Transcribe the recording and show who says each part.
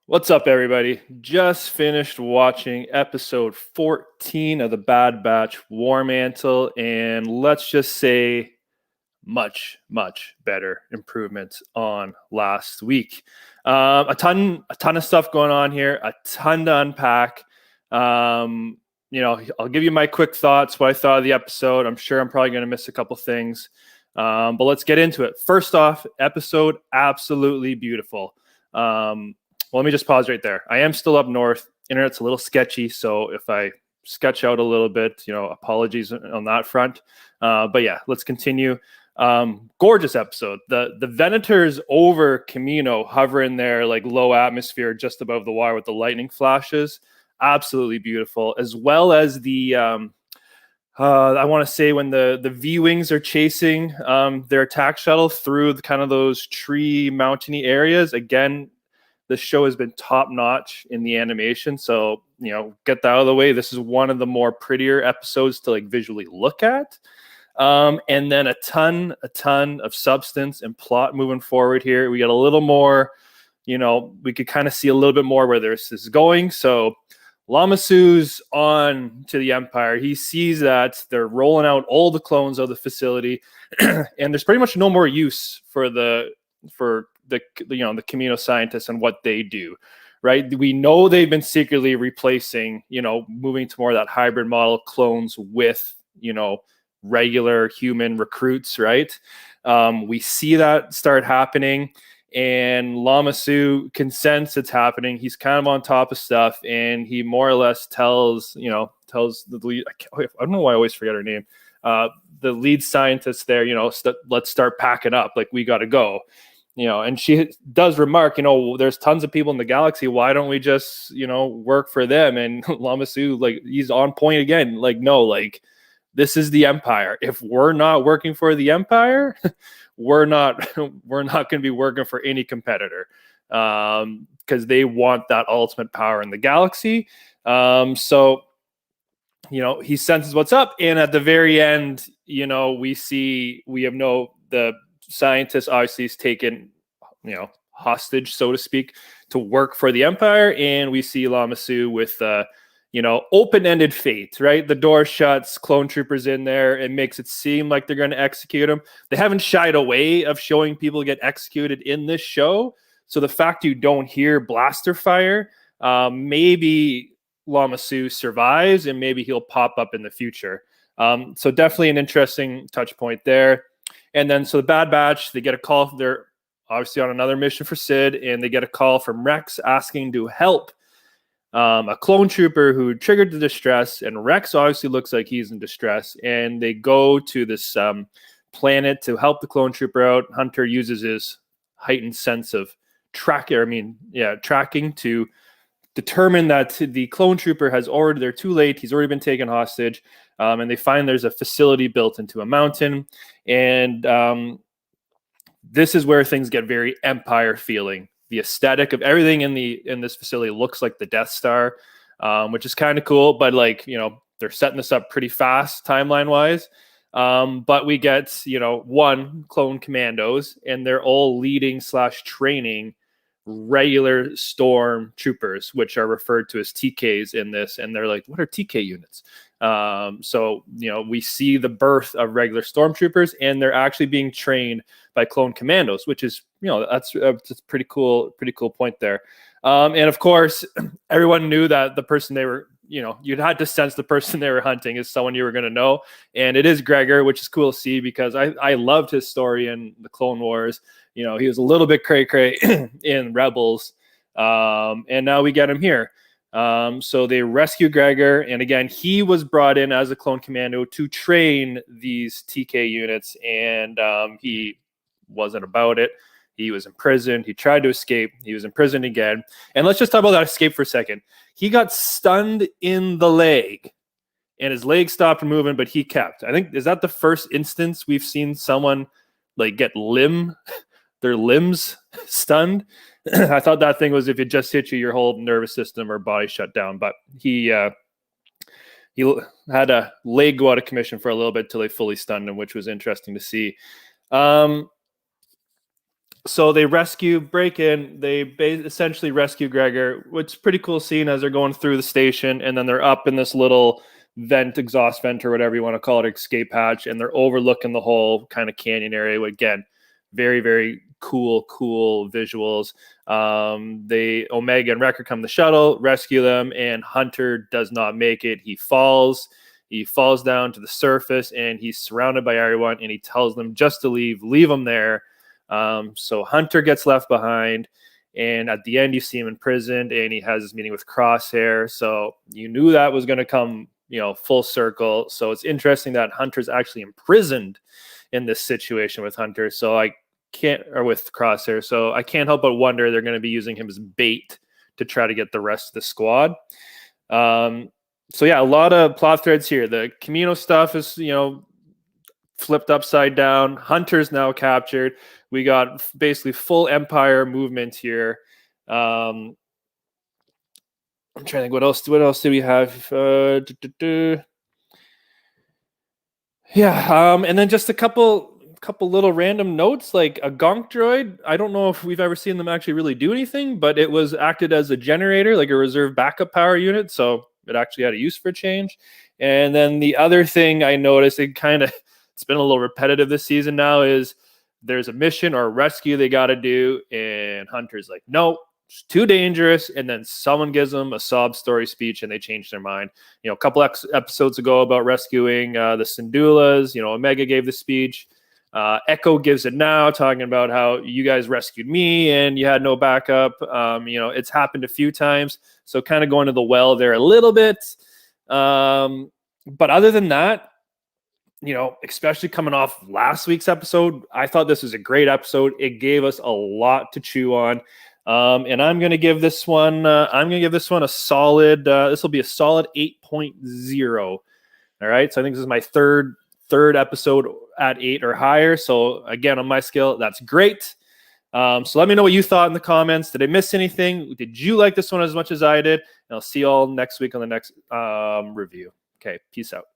Speaker 1: What's up, everybody? Just finished watching episode 14 of the Bad Batch War Mantle, and let's just say much better improvements on last week. A ton of stuff going on here, a ton to unpack. I'll give you my quick thoughts, what I thought of the episode. I'm sure I'm probably going to miss a couple things, but let's get into it. First off, episode absolutely beautiful. Well, let me just pause right there. I am still up north. Internet's a little sketchy, so if I sketch out a little bit, apologies on that front. But yeah, let's continue. Gorgeous episode. The Venators over Camino hovering there like low atmosphere just above the wire with the lightning flashes. Absolutely beautiful. As well as the I want to say when the V-Wings are chasing their attack shuttle through kind of those tree mountainy areas. Again, this show has been top notch in the animation. So, get that out of the way. This is one of the more prettier episodes to like visually look at. And then a ton of substance and plot moving forward here. We get a little more, we could kind of see a little bit more where this is going. So Lama Su's on to the Empire. He sees that they're rolling out all the clones of the facility and there's pretty much no more use for the Camino scientists and what they do, right? We know they've been secretly replacing, moving to more of that hybrid model clones with, regular human recruits, right? We see that start happening and Lama Su can sense it's happening. He's kind of on top of stuff and he more or less tells the lead, I don't know why I always forget her name, the lead scientist there, let's start packing up, like we got to go. And she does remark, there's tons of people in the galaxy. Why don't we just, work for them? And Lama Su, like, he's on point again. Like, no, like, this is the Empire. If we're not working for the Empire, we're not going to be working for any competitor because they want that ultimate power in the galaxy. So, he senses what's up. And at the very end, the scientist obviously is taken, hostage, so to speak, to work for the Empire. And we see Lama Su with, open-ended fate, right? The door shuts, clone troopers in there. It makes it seem like they're going to execute him. They haven't shied away of showing people get executed in this show. So the fact you don't hear blaster fire, maybe Lama Su survives and maybe he'll pop up in the future. So definitely an interesting touch point there. And then, so the Bad Batch, they get a call. They're obviously on another mission for Sid, and they get a call from Rex asking to help a clone trooper who triggered the distress. And Rex obviously looks like he's in distress. And they go to this planet to help the clone trooper out. Hunter uses his heightened sense of tracking to determine that the clone trooper they're too late. He's already been taken hostage. And they find there's a facility built into a mountain. And this is where things get very Empire feeling. The aesthetic of everything in this facility looks like the Death Star, which is kind of cool. But they're setting this up pretty fast timeline wise. But we get, one clone commandos, and they're all leading / training regular storm troopers, which are referred to as TKs in this. And they're like, what are TK units? So we see the birth of regular stormtroopers, and they're actually being trained by clone commandos, which is, that's pretty cool point there. And of course, everyone knew that the person they were, you'd had to sense the person they were hunting is someone you were going to know. And it is Gregor, which is cool to see because I loved his story in the Clone Wars. He was a little bit cray-cray in Rebels. And now we get him here. So they rescue Gregor, and again, he was brought in as a clone commando to train these TK units, and he wasn't about it. He was imprisoned. He tried to escape. He was imprisoned again. And let's just talk about that escape for a second. He got stunned in the leg, and his leg stopped moving, but he kept. I think, is that the first instance we've seen someone like get their limbs stunned? I thought that thing was if it just hit you, your whole nervous system or body shut down. But he had a leg go out of commission for a little bit till they fully stunned him, which was interesting to see. So they break in, they essentially rescue Gregor, which is pretty cool scene as they're going through the station, and then they're up in this little exhaust vent or whatever you want to call it, escape hatch, and they're overlooking the whole kind of canyon area. Again, very, very cool visuals. Omega and Wrecker come to the shuttle, rescue them, and Hunter does not make it. He falls down to the surface, and he's surrounded by everyone, and he tells them just to leave him there. So Hunter gets left behind, and at the end you see him imprisoned, and he has his meeting with Crosshair. So you knew that was going to come, full circle. So it's interesting that Hunter's actually imprisoned in this situation with Hunter. With Crosshair. So I can't help but wonder they're going to be using him as bait to try to get the rest of the squad. So yeah, a lot of plot threads here. The Camino stuff is, flipped upside down. Hunter's now captured. We got basically full Empire movement here. I'm trying to think what else do we have? And then just a couple little random notes, like a gonk droid. I don't know if we've ever seen them actually really do anything, but it was acted as a generator, like a reserve backup power unit. So it actually had a use for change. And then the other thing I noticed, it's been a little repetitive this season now, is there's a mission or a rescue they got to do, and Hunter's like, no, it's too dangerous. And then someone gives them a sob story speech, and they change their mind. A couple episodes ago about rescuing the Syndulas, Omega gave the speech. Echo gives it now, talking about how you guys rescued me and you had no backup. It's happened a few times. So kind of going to the well there a little bit. But other than that, especially coming off last week's episode, I thought this was a great episode. It gave us a lot to chew on. And I'm going to give this one a solid, this will be a solid 8.0. All right. So I think this is my third episode at 8 or higher. So again, on my scale, that's great. So let me know what you thought in the comments. Did I miss anything? Did you like this one as much as I did? And I'll see you all next week on the next review. Okay. Peace out.